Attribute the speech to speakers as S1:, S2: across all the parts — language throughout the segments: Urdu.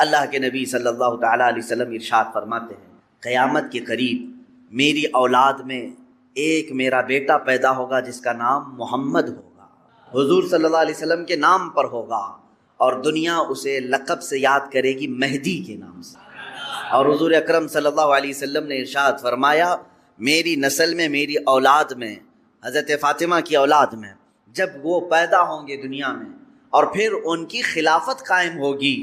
S1: اللہ کے نبی صلی اللہ تعالیٰ علیہ وسلم ارشاد فرماتے ہیں قیامت کے قریب میری اولاد میں ایک میرا بیٹا پیدا ہوگا جس کا نام محمد ہوگا، حضور صلی اللہ علیہ وسلم کے نام پر ہوگا، اور دنیا اسے لقب سے یاد کرے گی مہدی کے نام سے۔ اور حضور اکرم صلی اللہ علیہ وسلم نے ارشاد فرمایا میری نسل میں، میری اولاد میں، حضرت فاطمہ کی اولاد میں جب وہ پیدا ہوں گے دنیا میں اور پھر ان کی خلافت قائم ہوگی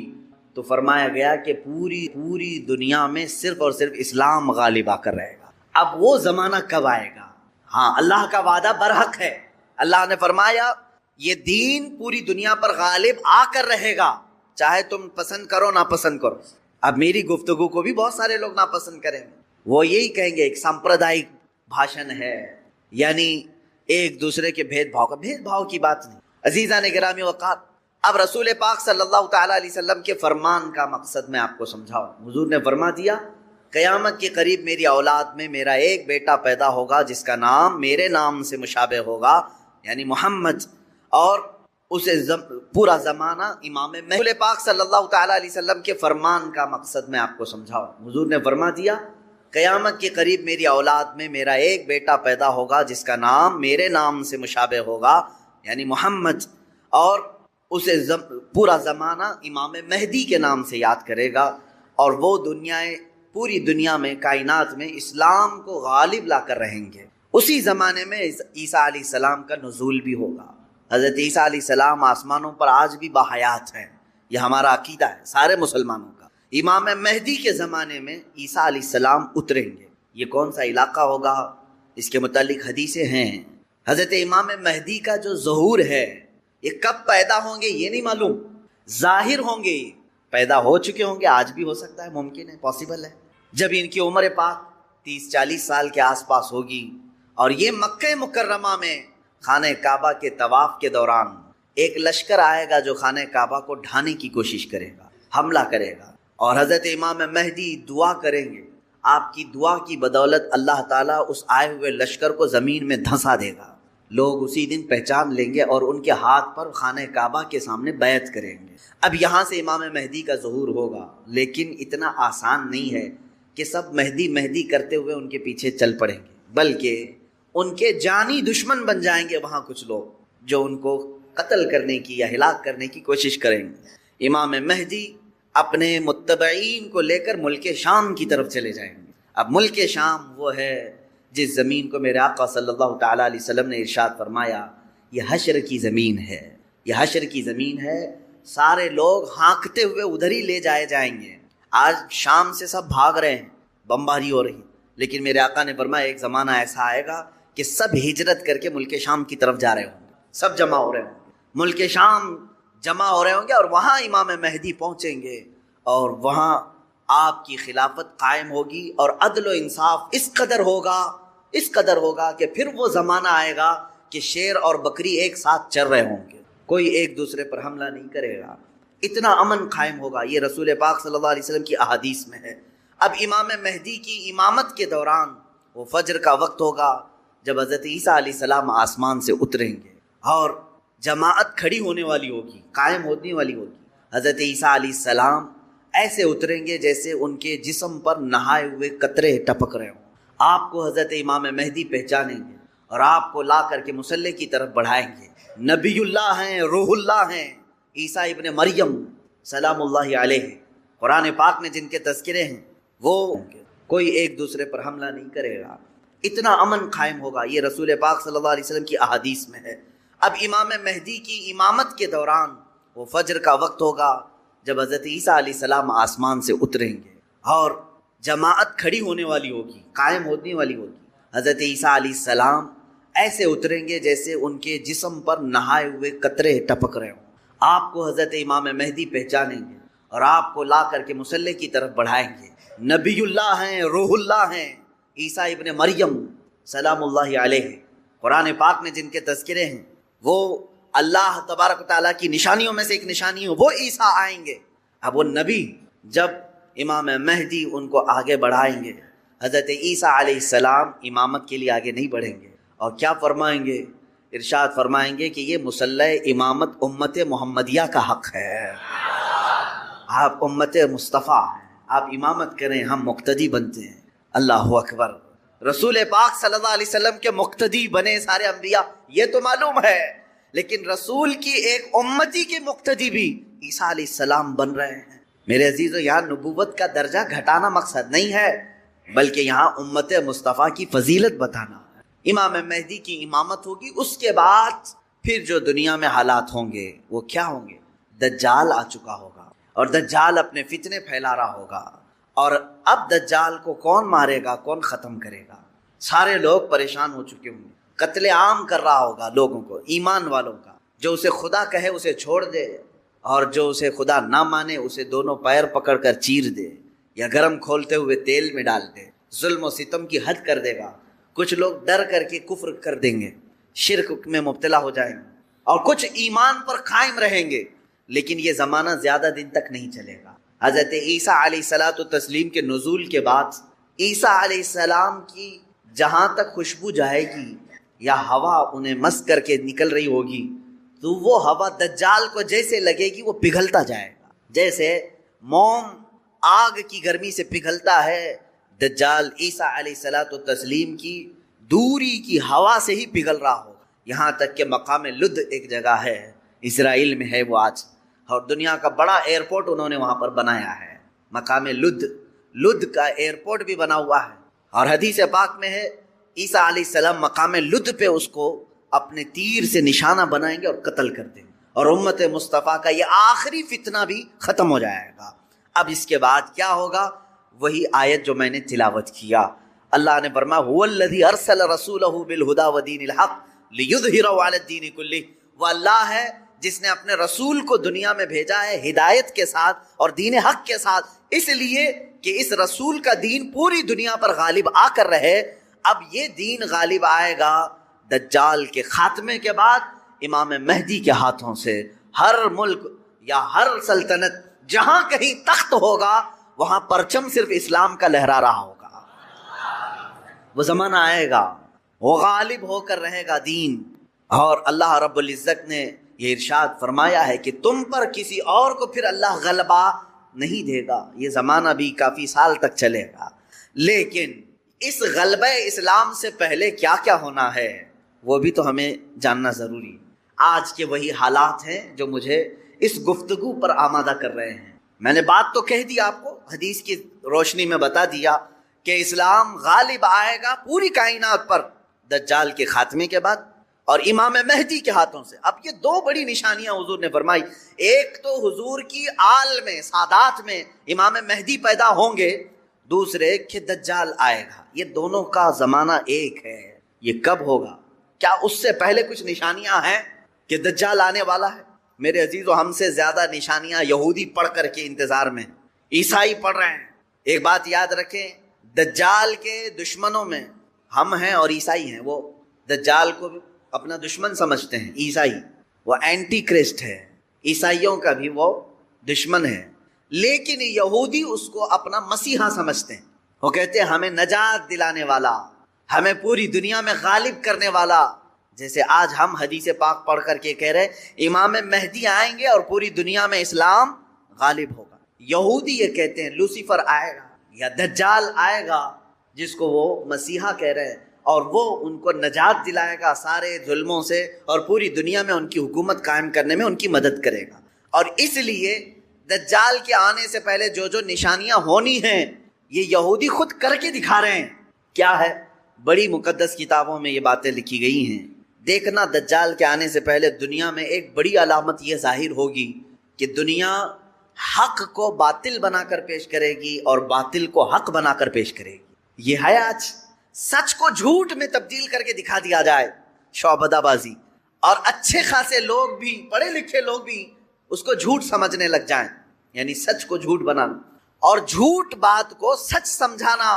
S1: تو فرمایا گیا کہ پوری دنیا میں صرف اور صرف اسلام غالب آ کر رہے گا۔ اب وہ زمانہ کب آئے گا؟ ہاں، اللہ کا وعدہ برحق ہے۔ اللہ نے فرمایا یہ دین پوری دنیا پر غالب آ کر رہے گا، چاہے تم پسند کرو نہ پسند کرو۔ اب میری گفتگو کو بھی بہت سارے لوگ ناپسند کریں گے، وہ یہی کہیں گے ایک سامپردائک بھاشن ہے، یعنی ایک دوسرے کے بھید بھاؤ کی بات نہیں۔ عزیزان گرامی وقار، اب رسول پاک صلی اللہ تعالیٰ علیہ وسلم کے فرمان کا مقصد میں آپ کو سمجھاؤں۔ حضور نے فرما دیا قیامت کے قریب میری اولاد میں میرا ایک بیٹا پیدا ہوگا جس کا نام میرے نام سے مشابہ ہوگا، یعنی محمد، اور اسے پورا زمانہ امام مہدی۔ رسول پاک صلی اللہ تعالیٰ علیہ وسلم کے فرمان کا مقصد میں آپ کو سمجھاؤں۔ حضور نے فرما دیا قیامت کے قریب میری اولاد میں میرا ایک بیٹا پیدا ہوگا جس کا نام میرے نام سے مشابہ ہوگا، یعنی محمد، اور اسے پورا زمانہ امام مہدی کے نام سے یاد کرے گا، اور وہ پوری دنیا میں، کائنات میں اسلام کو غالب لا کر رہیں گے۔ اسی زمانے میں عیسیٰ علیہ السلام کا نزول بھی ہوگا۔ حضرت عیسیٰ علیہ السلام آسمانوں پر آج بھی باحیات ہیں، یہ ہمارا عقیدہ ہے سارے مسلمانوں کا۔ امام مہدی کے زمانے میں عیسیٰ علیہ السلام اتریں گے۔ یہ کون سا علاقہ ہوگا اس کے متعلق حدیثیں ہیں۔ حضرت امام مہدی کا جو ظہور ہے یہ کب پیدا ہوں گے یہ نہیں معلوم، ظاہر ہوں گے، پیدا ہو چکے ہوں گے، آج بھی ہو سکتا ہے، ممکن ہے، پاسبل ہے۔ جب ان کی عمر پاک 30-40 سال کے آس پاس ہوگی اور یہ مکہ مکرمہ میں خانہ کعبہ کے طواف کے دوران ایک لشکر آئے گا جو خانہ کعبہ کو ڈھانے کی کوشش کرے گا، حملہ کرے گا، اور حضرت امام مہدی دعا کریں گے، آپ کی دعا کی بدولت اللہ تعالیٰ اس آئے ہوئے لشکر کو زمین میں دھنسا دے گا۔ لوگ اسی دن پہچان لیں گے اور ان کے ہاتھ پر خانہ کعبہ کے سامنے بیعت کریں گے۔ اب یہاں سے امام مہدی کا ظہور ہوگا، لیکن اتنا آسان نہیں ہے کہ سب مہدی مہدی کرتے ہوئے ان کے پیچھے چل پڑیں گے، بلکہ ان کے جانی دشمن بن جائیں گے وہاں کچھ لوگ جو ان کو قتل کرنے کی یا ہلاک کرنے کی کوشش کریں گے۔ امام مہدی اپنے متبعین کو لے کر ملک شام کی طرف چلے جائیں گے۔ اب ملک شام وہ ہے جس زمین کو میرے آقا صلی اللہ تعالیٰ علیہ وسلم نے ارشاد فرمایا یہ حشر کی زمین ہے، یہ حشر کی زمین ہے، سارے لوگ ہانکتے ہوئے ادھر ہی لے جائے جائیں گے۔ آج شام سے سب بھاگ رہے ہیں، بمباری ہو رہی، لیکن میرے آقا نے فرمایا ایک زمانہ ایسا آئے گا کہ سب ہجرت کر کے ملک شام کی طرف جا رہے ہوں گے، سب جمع ہو رہے ہوں گے، ملک شام جمع ہو رہے ہوں گے، اور وہاں امام مہدی پہنچیں گے، اور وہاں آپ کی خلافت قائم ہوگی، اور عدل و انصاف اس قدر ہوگا کہ پھر وہ زمانہ آئے گا کہ شیر اور بکری ایک ساتھ چر رہے ہوں گے، کوئی ایک دوسرے پر حملہ نہیں کرے گا، اتنا امن قائم ہوگا۔ یہ رسول پاک صلی اللہ علیہ وسلم کی احادیث میں ہے۔ اب امام مہدی کی امامت کے دوران وہ فجر کا وقت ہوگا جب حضرت عیسیٰ علیہ السلام آسمان سے اتریں گے اور جماعت کھڑی ہونے والی ہوگی، قائم ہونے والی ہوگی۔ حضرت عیسیٰ علیہ السلام ایسے اتریں گے جیسے ان کے جسم پر نہائے ہوئے قطرے ٹپک رہے ہوں۔ آپ کو حضرت امام مہدی پہچانیں گے اور آپ کو لا کر کے مصلی کی طرف بڑھائیں گے۔ نبی اللہ ہیں، روح اللہ ہیں، عیسیٰ ابن مریم سلام اللہ علیہ، قرآن پاک میں جن کے تذکرے ہیں، وہ کوئی ایک دوسرے پر حملہ نہیں کرے گا، اتنا امن قائم ہوگا۔ یہ رسول پاک صلی اللہ علیہ وسلم کی احادیث میں ہے۔ اب امام مہدی کی امامت کے دوران وہ فجر کا وقت ہوگا جب حضرت عیسیٰ علیہ السلام آسمان سے اتریں گے اور جماعت کھڑی ہونے والی ہوگی، قائم ہونے والی ہوگی۔ حضرت عیسیٰ علیہ السلام ایسے اتریں گے جیسے ان کے جسم پر نہائے ہوئے قطرے ٹپک رہے ہوں۔ آپ کو حضرت امام مہدی پہچانیں گے اور آپ کو لا کر کے مصلی کی طرف بڑھائیں گے۔ نبی اللہ ہیں، روح اللہ ہیں، عیسیٰ ابن مریم سلام اللہ علیہ، قرآن پاک میں جن کے تذکرے ہیں، وہ اللہ تبارک و تعالیٰ کی نشانیوں میں سے ایک نشانی ہے، وہ عیسیٰ آئیں گے۔ اب وہ نبی جب امام مہدی ان کو آگے بڑھائیں گے، حضرت عیسیٰ علیہ السلام امامت کے لیے آگے نہیں بڑھیں گے، اور کیا فرمائیں گے؟ ارشاد فرمائیں گے کہ یہ مصلی امامت امت محمدیہ کا حق ہے۔ آپ امت مصطفیٰ ہیں، آپ امامت کریں، ہم مقتدی بنتے ہیں۔ اللہ اکبر، رسول پاک صلی اللہ علیہ وسلم کے مقتدی بنے سارے انبیاء، یہ تو معلوم ہے، لیکن رسول کی ایک امتی کے مقتدی بھی عیسیٰ علیہ السلام بن رہے ہیں۔ میرے عزیزو، یہاں نبوت کا درجہ گھٹانا مقصد نہیں ہے، بلکہ یہاں امت مصطفیٰ کی فضیلت بتانا ہے۔ امام مہدی کی امامت ہوگی، اس کے بعد پھر جو دنیا میں حالات ہوں گے وہ کیا ہوں گے؟ دجال آ چکا ہوگا اور دجال اپنے فتنے پھیلا رہا ہوگا، اور اب دجال کو کون مارے گا، کون ختم کرے گا؟ سارے لوگ پریشان ہو چکے ہوں گے، قتل عام کر رہا ہوگا لوگوں کو، ایمان والوں کا، جو اسے خدا کہے اسے چھوڑ دے، اور جو اسے خدا نہ مانے اسے دونوں پیر پکڑ کر چیر دے یا گرم کھولتے ہوئے تیل میں ڈال دے، ظلم و ستم کی حد کر دے گا۔ کچھ لوگ ڈر کر کے کفر کر دیں گے، شرک میں مبتلا ہو جائیں گے، اور کچھ ایمان پر قائم رہیں گے، لیکن یہ زمانہ زیادہ دن تک نہیں چلے گا۔ حضرت عیسیٰ علیہ الصلاۃ والتسلیم کے نزول کے بعد عیسیٰ علیہ السلام کی جہاں تک خوشبو جائے گی یا ہوا انہیں مس کر کے نکل رہی ہوگی، تو وہ ہوا دجال کو جیسے لگے گی وہ پگھلتا جائے گا، جیسے موم آگ کی گرمی سے پگھلتا ہے، دجال عیسیٰ علیہ الصلاۃ والتسلیم کی دوری کی ہوا سے ہی پگھل رہا ہوگا، یہاں تک کہ مقام لد ایک جگہ ہے، اسرائیل میں ہے وہ آج، اور دنیا کا بڑا ایئرپورٹ انہوں نے وہاں پر بنایا ہے، مقام لد کا ایئرپورٹ بھی بنا ہوا ہے، اور حدیث پاک میں ہے عیسیٰ علیہ السلام مقام لد پہ اس کو اپنے تیر سے نشانہ بنائیں گے اور قتل کر دیں گے، اور امت مصطفیٰ کا یہ آخری فتنہ بھی ختم ہو جائے گا۔ اب اس کے بعد کیا ہوگا؟ وہی آیت جو میں نے تلاوت کیا، اللہ نے فرمایا هو الذی ارسل رسولہ بالہدی ودین الحق لیظہرہ علی الدین کلہ، وہ اللہ ہے جس نے اپنے رسول کو دنیا میں بھیجا ہے ہدایت کے ساتھ اور دین حق کے ساتھ، اس لیے کہ اس رسول کا دین پوری دنیا پر غالب آ کر رہے۔ اب یہ دین غالب آئے گا دجال کے خاتمے کے بعد، امام مہدی کے ہاتھوں سے۔ ہر ملک یا ہر سلطنت جہاں کہیں تخت ہوگا وہاں پرچم صرف اسلام کا لہرا رہا ہوگا۔ وہ زمانہ آئے گا، وہ غالب ہو کر رہے گا دین، اور اللہ رب العزت نے یہ ارشاد فرمایا ہے کہ تم پر کسی اور کو پھر اللہ غلبہ نہیں دے گا۔ یہ زمانہ بھی کافی سال تک چلے گا، لیکن اس غلبہ اسلام سے پہلے کیا کیا ہونا ہے وہ بھی تو ہمیں جاننا ضروری ہے۔ آج کے وہی حالات ہیں جو مجھے اس گفتگو پر آمادہ کر رہے ہیں۔ میں نے بات تو کہہ دی آپ کو، حدیث کی روشنی میں بتا دیا کہ اسلام غالب آئے گا پوری کائنات پر دجال کے خاتمے کے بعد اور امام مہدی کے ہاتھوں سے۔ اب یہ دو بڑی نشانیاں حضور نے فرمائی، ایک تو حضور کی آل میں سادات میں امام مہدی پیدا ہوں گے، دوسرے کہ دجال آئے گا۔ یہ دونوں کا زمانہ ایک ہے۔ یہ کب ہوگا؟ کیا اس سے پہلے کچھ نشانیاں ہیں کہ دجال آنے والا ہے؟ میرے عزیزو، ہم سے زیادہ نشانیاں یہودی پڑھ کر کے انتظار میں، عیسائی پڑھ رہے ہیں۔ ایک بات یاد رکھیں، دجال کے دشمنوں میں ہم ہیں اور عیسائی ہیں۔ وہ دجال کو اپنا دشمن سمجھتے ہیں، عیسائی، وہ اینٹی کرسٹ ہے، عیسائیوں کا بھی وہ دشمن ہے، لیکن یہودی اس کو اپنا مسیحا سمجھتے ہیں۔ وہ کہتے ہیں ہمیں نجات دلانے والا، ہمیں پوری دنیا میں غالب کرنے والا، جیسے آج ہم حدیث پاک پڑھ کر کے کہہ رہے امام مہدی آئیں گے اور پوری دنیا میں اسلام غالب ہوگا۔ یہودی یہ کہتے ہیں لوسیفر آئے گا یا دجال آئے گا، جس کو وہ مسیحا کہہ رہے ہیں، اور وہ ان کو نجات دلائے گا سارے ظلموں سے اور پوری دنیا میں ان کی حکومت قائم کرنے میں ان کی مدد کرے گا۔ اور اس لیے دجال کے آنے سے پہلے جو جو نشانیاں ہونی ہیں یہ یہودی خود کر کے دکھا رہے ہیں۔ کیا ہے؟ بڑی مقدس کتابوں میں یہ باتیں لکھی گئی ہیں۔ دیکھنا، دجال کے آنے سے پہلے دنیا میں ایک بڑی علامت یہ ظاہر ہوگی کہ دنیا حق کو باطل بنا کر پیش کرے گی اور باطل کو حق بنا کر پیش کرے گی۔ یہ ہے آج، سچ کو جھوٹ میں تبدیل کر کے دکھا دیا جائے، شعبدہ بازی، اور اچھے خاصے لوگ بھی، پڑھے لکھے لوگ بھی اس کو جھوٹ سمجھنے لگ جائیں، یعنی سچ کو جھوٹ بنانا اور جھوٹ بات کو سچ سمجھانا۔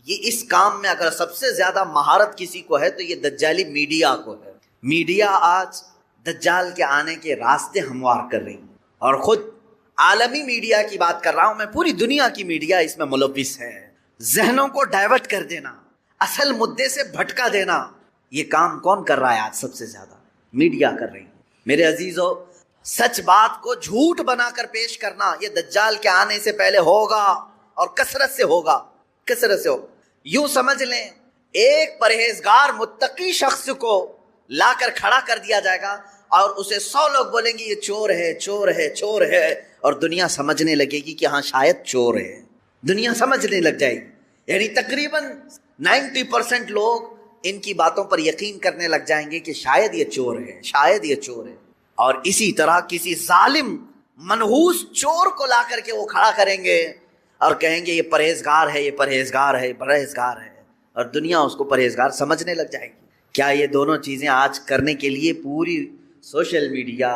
S1: یہ اس کام میں اگر سب سے زیادہ مہارت کسی کو ہے تو یہ دجالی میڈیا کو ہے۔ میڈیا آج دجال کے آنے کے راستے ہموار کر رہی ہے، اور خود عالمی میڈیا کی بات کر رہا ہوں میں، پوری دنیا کی میڈیا اس میں ملوث ہے۔ ذہنوں کو ڈائیورٹ کر دینا، اصل مدے سے بھٹکا دینا، یہ کام کون کر رہا ہے آج؟ سب سے زیادہ میڈیا کر رہی ہے۔ میرے عزیزو، سچ بات کو جھوٹ بنا کر پیش کرنا یہ دجال کے آنے سے پہلے ہوگا اور کثرت سے ہوگا، کثرت سے ہوگا۔ یوں سمجھ لیں ایک پرہیزگار متقی شخص کو لا کر کھڑا کر دیا جائے گا اور اسے 100 لوگ بولیں گے یہ چور ہے، چور ہے، چور ہے، اور دنیا سمجھنے لگے گی کہ ہاں شاید چور ہے، دنیا سمجھنے لگ جائے گی۔ یعنی تقریباً 90% لوگ ان کی باتوں پر یقین کرنے لگ جائیں گے کہ شاید یہ چور ہے، شاید یہ چور ہے۔ اور اسی طرح کسی ظالم منحوس چور کو لا کر کے وہ کھڑا کریں گے اور کہیں گے یہ پرہیزگار ہے، یہ پرہیزگار ہے، پرہیزگار ہے، اور دنیا اس کو پرہیزگار سمجھنے لگ جائے گی۔ کیا یہ دونوں چیزیں آج کرنے کے لیے پوری social media,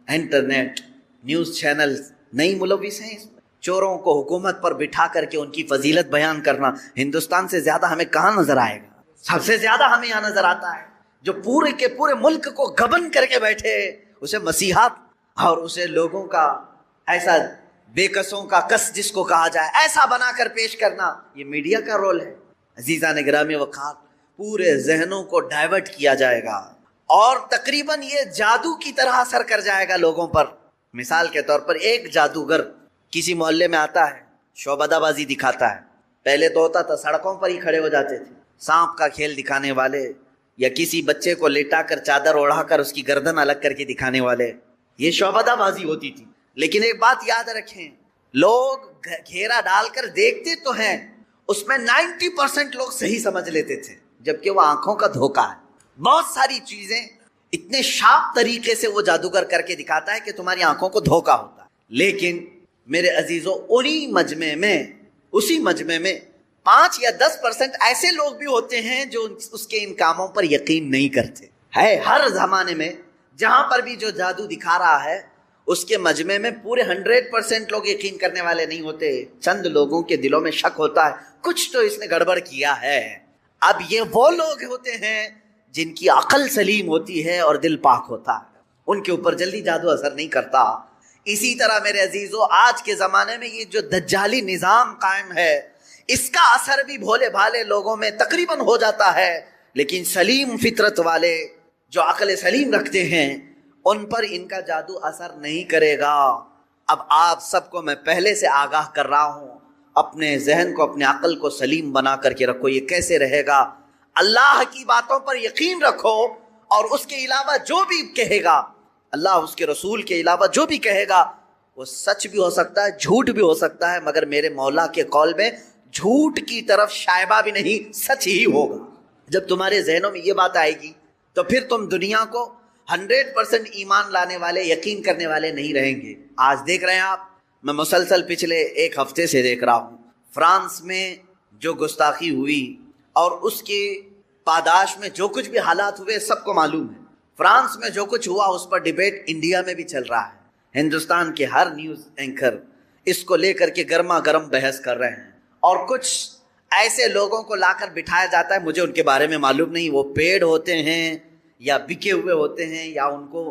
S1: internet, news channel نہیں ملوث ہیں؟ چوروں کو حکومت پر بٹھا کر کے ان کی فضیلت بیان کرنا ہندوستان سے زیادہ ہمیں کہاں نظر آئے گا؟ سب سے زیادہ ہمیں یہاں نظر آتا ہے جو پورے کے پورے ملک کو گبن کر کے بیٹھے، اسے مسیحات اور اسے لوگوں کا ایسا بے کسوں کا کس جس کو کہا جائے ایسا بنا کر پیش کرنا، یہ میڈیا کا رول ہے۔ عزیزان گرامی وقار، پورے ذہنوں کو ڈائیورٹ کیا جائے گا اور تقریباً یہ جادو کی طرح اثر کر جائے گا لوگوں پر۔ مثال کے طور پر ایک جادوگر کسی محلے میں آتا ہے، شعبدہ بازی دکھاتا ہے۔ پہلے تو ہوتا تھا سڑکوں پر ہی کھڑے ہو جاتے تھے سانپ کا کھیل دکھانے والے، یا کسی بچے کو لیٹا کر چادر اوڑھا کر اس کی گردن الگ کر کے دکھانے والے، یہ شعبدہ بازی ہوتی تھی۔ لیکن ایک بات یاد رکھیں، لوگ گھیرا ڈال کر دیکھتے تو ہیں، اس میں 90% لوگ صحیح سمجھ لیتے تھے، جبکہ وہ آنکھوں کا دھوکہ ہے۔ بہت ساری چیزیں اتنے شارپ طریقے سے وہ جادوگر کر کے دکھاتا ہے کہ تمہاری آنکھوں کو دھوکہ ہوتا ہے۔ لیکن میرے عزیزوں، اسی مجمع میں 5 یا 10% ایسے لوگ بھی ہوتے ہیں جو اس کے ان کاموں پر یقین نہیں کرتے۔ ہے ہر زمانے میں جہاں پر بھی جو جادو دکھا رہا ہے اس کے مجمع میں پورے 100% لوگ یقین کرنے والے نہیں ہوتے، چند لوگوں کے دلوں میں شک ہوتا ہے کچھ تو اس نے گڑبڑ کیا ہے۔ اب یہ وہ لوگ ہوتے ہیں جن کی عقل سلیم ہوتی ہے اور دل پاک ہوتا ہے، ان کے اوپر جلدی جادو اثر نہیں کرتا۔ اسی طرح میرے عزیزو، آج کے زمانے میں یہ جو دجالی نظام قائم ہے اس کا اثر بھی بھولے بھالے لوگوں میں تقریباً ہو جاتا ہے، لیکن سلیم فطرت والے جو عقل سلیم رکھتے ہیں ان پر ان کا جادو اثر نہیں کرے گا۔ اب آپ سب کو میں پہلے سے آگاہ کر رہا ہوں، اپنے ذہن کو، اپنے عقل کو سلیم بنا کر کے رکھو۔ یہ کیسے رہے گا؟ اللہ کی باتوں پر یقین رکھو اور اس کے علاوہ جو بھی کہے گا، اللہ اس کے رسول کے علاوہ جو بھی کہے گا وہ سچ بھی ہو سکتا ہے، جھوٹ بھی ہو سکتا ہے، مگر میرے مولا کے قول میں جھوٹ کی طرف شائبہ بھی نہیں، سچ ہی ہوگا۔ جب تمہارے ذہنوں میں یہ بات آئے گی تو پھر تم دنیا کو 100% ایمان لانے والے، یقین کرنے والے نہیں رہیں گے۔ آج دیکھ رہے ہیں آپ، میں مسلسل پچھلے 1 ہفتے سے دیکھ رہا ہوں فرانس میں جو گستاخی ہوئی اور اس کی پاداش میں جو کچھ بھی حالات ہوئے سب کو معلوم ہے۔ فرانس میں جو کچھ ہوا اس پر ڈیبیٹ انڈیا میں بھی چل رہا ہے، ہندوستان کے ہر نیوز اینکر اس کو لے کر کے گرما گرم بحث کر رہے ہیں، اور کچھ ایسے لوگوں کو لا کر بٹھایا جاتا ہے، مجھے ان کے بارے میں معلوم نہیں، وہ پیڈ ہوتے ہیں یا بکے ہوئے ہوتے ہیں یا ان کو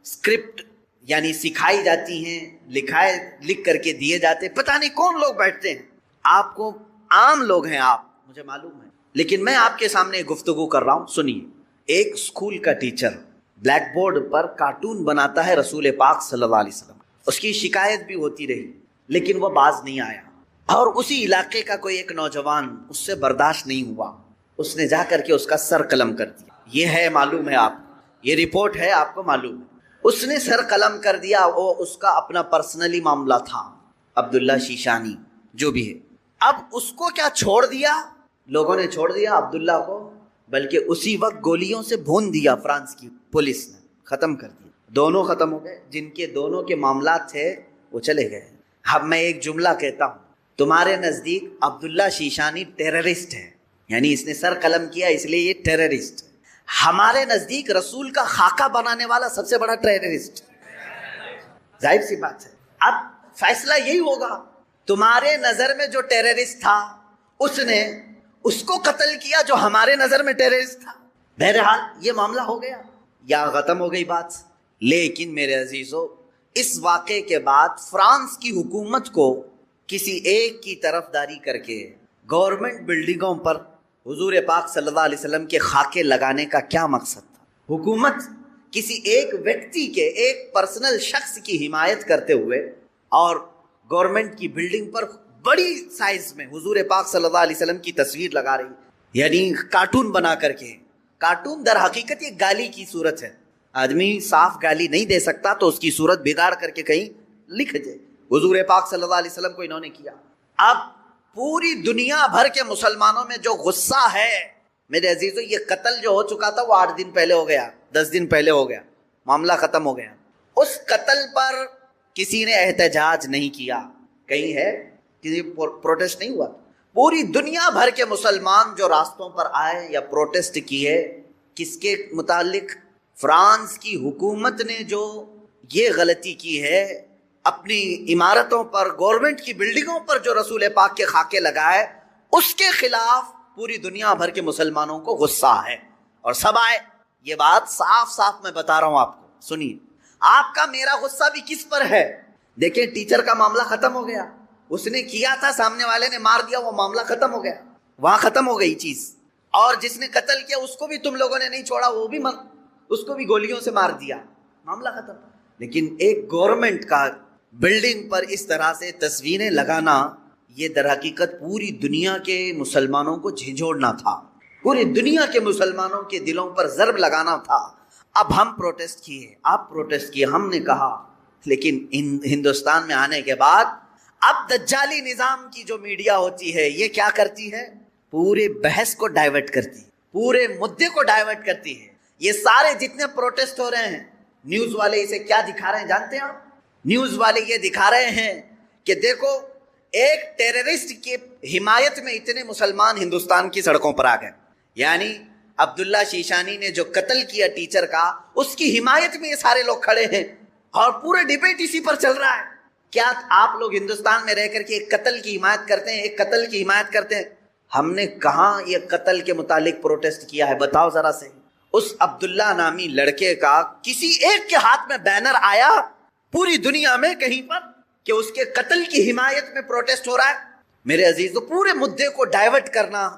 S1: اسکرپٹ یعنی سکھائی جاتی ہیں، لکھ کر کے دیے جاتے، پتہ نہیں کون لوگ بیٹھتے ہیں۔ آپ کو عام لوگ ہیں، آپ مجھے معلوم ہے، لیکن میں آپ کے سامنے گفتگو کر رہا ہوں، سنیے۔ ایک اسکول کا ٹیچر بلیک بورڈ پر کارٹون بناتا ہے رسول پاک صلی اللہ علیہ وسلم، اس کی شکایت بھی ہوتی رہی لیکن وہ باز نہیں آیا، اور اسی علاقے کا کوئی ایک نوجوان اس سے برداشت نہیں ہوا، اس نے جا کر کے اس کا سر قلم کر دیا۔ یہ ہے، معلوم ہے آپ، یہ رپورٹ ہے، آپ کو معلوم ہے، اس نے سر قلم کر دیا۔ وہ اس کا اپنا پرسنلی معاملہ تھا، عبداللہ شیشانی جو بھی ہے۔ اب اس کو کیا چھوڑ دیا، لوگوں نے چھوڑ دیا عبداللہ کو، بلکہ اسی وقت گولیوں سے بھون دیا فرانس کی پولیس نے، ختم کر دیا۔ دونوں ختم ہو گئے، جن کے دونوں کے معاملات تھے وہ چلے گئے۔ اب میں ایک جملہ کہتا ہوں، تمہارے نزدیک عبداللہ شیشانی ٹیررسٹ ہے، یعنی اس نے سر قلم کیا اس لیے یہ ٹیررسٹ ہے۔ ہمارے نزدیک رسول کا خاکہ بنانے والا سب سے بڑا ٹیررسٹ، ظاہر سی بات ہے۔ اب فیصلہ یہی ہوگا، تمہارے نظر میں جو ٹیررسٹ تھا اس نے اس کو قتل کیا جو ہمارے نظر میں ٹیررسٹ تھا۔ بہرحال یہ معاملہ ہو گیا یا ختم ہو گئی بات۔ لیکن میرے عزیزو، اس واقعے کے بعد فرانس کی حکومت کو کسی ایک کی طرفداری کر کے گورنمنٹ بلڈنگوں پر حضور پاک صلی اللہ علیہ وسلم کے خاکے لگانے کا کیا مقصد تھا؟ حکومت کسی ایک ویکتی کے، ایک پرسنل شخص کی حمایت کرتے ہوئے اور گورنمنٹ کی بلڈنگ پر بڑی سائز میں حضور پاک صلی اللہ علیہ وسلم کی تصویر لگا رہی، یعنی کارٹون بنا کر کے. کارٹون در حقیقت یہ گالی کی صورت ہے. آدمی صاف گالی نہیں دے سکتا تو اس کی صورت بگاڑ کر کے کہیں لکھ دے. حضور پاک صلی اللہ علیہ وسلم کو انہوں نے کیا. اب پوری دنیا بھر کے مسلمانوں میں جو غصہ ہے میرے عزیزو، یہ قتل جو ہو چکا تھا وہ 8 دن پہلے ہو گیا، 10 دن پہلے ہو گیا، معاملہ ختم ہو گیا. اس قتل پر کسی نے احتجاج نہیں کیا، کہیں ہے کسی پروٹیسٹ نہیں ہوا. پوری دنیا بھر کے مسلمان جو راستوں پر آئے یا پروٹیسٹ کیے، کس کے متعلق؟ فرانس کی حکومت نے جو یہ غلطی کی ہے، اپنی عمارتوں پر، گورنمنٹ کی بلڈنگوں پر جو رسول پاک کے خاکے لگائے، اس کے خلاف پوری دنیا بھر کے مسلمانوں کو غصہ ہے اور سب آئے. یہ بات صاف صاف میں بتا رہا ہوں آپ کو، سنیے. آپ کا میرا غصہ بھی کس پر ہے؟ دیکھیں ٹیچر کا معاملہ ختم ہو گیا، اس نے کیا تھا، سامنے والے نے مار دیا، وہ معاملہ ختم ہو گیا، وہاں ختم ہو گئی چیز. اور جس نے قتل کیا اس کو بھی تم لوگوں نے نہیں چھوڑا، وہ بھی اس کو بھی گولیوں سے مار دیا، معاملہ ختم. لیکن ایک گورنمنٹ کا بلڈنگ پر اس طرح سے تصویریں لگانا، یہ در حقیقت پوری دنیا کے مسلمانوں کو جھنجھوڑنا تھا، پوری دنیا کے مسلمانوں کے دلوں پر ضرب لگانا تھا. اب ہم پروٹیسٹ کیے، آپ پروٹیسٹ کیے، ہم نے کہا، لیکن ہندوستان میں آنے کے بعد اب دجالی نظام کی جو میڈیا ہوتی ہے یہ کیا کرتی ہے؟ پورے بحث کو ڈائیورٹ کرتی ہے، پورے مدے کو ڈائیورٹ کرتی ہے. یہ سارے جتنے پروٹیسٹ ہو رہے ہیں، نیوز والے اسے کیا دکھا رہے ہیں جانتے ہیں آپ؟ نیوز والے یہ دکھا رہے ہیں کہ دیکھو ایک ٹیررسٹ کی حمایت میں اتنے مسلمان ہندوستان کی سڑکوں پر آ گئے. یعنی عبداللہ شیشانی نے جو قتل کیا ٹیچر کا، اس کی حمایت میں یہ سارے لوگ کھڑے ہیں اور پورا ڈیبیٹ اسی پر چل رہا ہے. کیا آپ لوگ ہندوستان میں رہ کر کے ایک قتل کی حمایت کرتے ہیں؟ ایک قتل کی حمایت کرتے ہیں؟ ہم نے کہاں یہ قتل کے متعلق پروٹیسٹ کیا ہے؟ بتاؤ ذرا سے. اس عبداللہ نامی لڑکے کا کسی ایک کے ہاتھ میں بینر آیا پوری دنیا میں کہیں پر کہ اس کے قتل کی حمایت میں پروٹیسٹ ہو رہا ہے؟ میرے عزیزو، پورے مدے کو ڈائیورٹ کرنا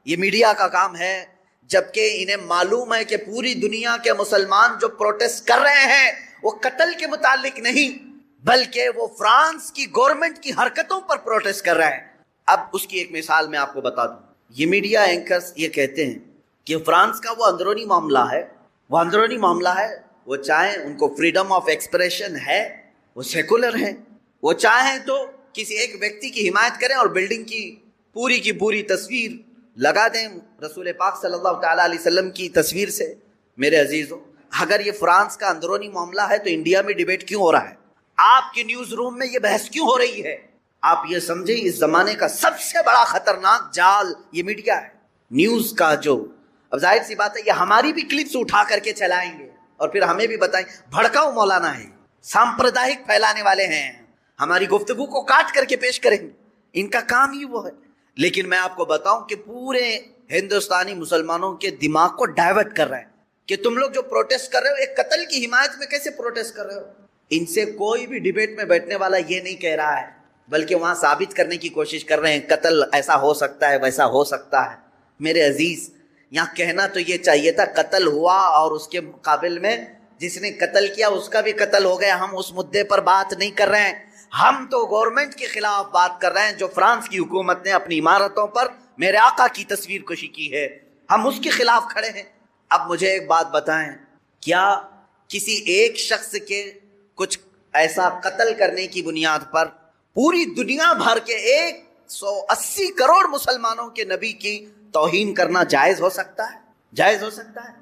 S1: یہ میڈیا کا کام ہے، جبکہ انہیں معلوم ہے کہ پوری دنیا کے مسلمان جو پروٹیسٹ کر رہے ہیں وہ قتل کے متعلق نہیں، بلکہ وہ فرانس کی گورنمنٹ کی حرکتوں پر پروٹیسٹ کر رہے ہیں. اب اس کی ایک مثال میں آپ کو بتا دوں. یہ میڈیا اینکرز یہ کہتے ہیں کہ فرانس کا وہ اندرونی معاملہ ہے، وہ اندرونی معاملہ ہے، وہ چاہیں ان کو فریڈم آف ایکسپریشن ہے، وہ سیکولر ہیں، وہ چاہیں تو کسی ایک ویکتی کی حمایت کریں اور بلڈنگ کی پوری تصویر لگا دیں رسول پاک صلی اللہ تعالیٰ علیہ وسلم کی تصویر سے. میرے عزیزو، اگر یہ فرانس کا اندرونی معاملہ ہے تو انڈیا میں ڈیبیٹ کیوں ہو رہا ہے؟ آپ کے نیوز روم میں یہ بحث کیوں ہو رہی ہے؟ آپ یہ سمجھیں اس زمانے کا سب سے بڑا خطرناک جال یہ میڈیا ہے، نیوز کا. جو اب ظاہر سی بات ہے یہ ہماری بھی کلپس اٹھا کر کے چلائیں گے اور پھر ہمیں بھی بتائیں بھڑکاؤ مولانا ہے، سامپردائک پھیلانے والے ہیں، ہماری گفتگو کو کاٹ کر کے پیش کریں گے، ان کا کام ہی وہ ہے. لیکن میں آپ کو بتاؤں کہ پورے ہندوستانی مسلمانوں کے دماغ کو ڈائیورٹ کر رہے ہیں کہ تم لوگ جو پروٹیسٹ کر رہے ہو ایک قتل کی حمایت میں کیسے پروٹیسٹ کر رہے ہو. ان سے کوئی بھی ڈیبیٹ میں بیٹھنے والا یہ نہیں کہہ رہا ہے، بلکہ وہاں ثابت کرنے کی کوشش کر رہے ہیں قتل ایسا ہو سکتا ہے، ویسا ہو سکتا ہے. میرے عزیز، یہاں کہنا تو یہ چاہیے تھا قتل ہوا اور اس کے مقابل میں جس نے قتل کیا اس کا بھی قتل ہو گیا. ہم اس مدے پر بات نہیں کر رہے ہیں، ہم تو گورنمنٹ کے خلاف بات کر رہے ہیں جو فرانس کی حکومت نے اپنی عمارتوں پر میرے آقا کی تصویر کشی کی ہے، ہم اس کے خلاف کھڑے ہیں. اب مجھے ایک بات بتائیں، کیا کسی ایک شخص کے کچھ ایسا قتل کرنے کی بنیاد پر پوری دنیا بھر کے 180 کروڑ مسلمانوں کے نبی کی توہین کرنا جائز ہو سکتا ہے؟ جائز ہو سکتا ہے؟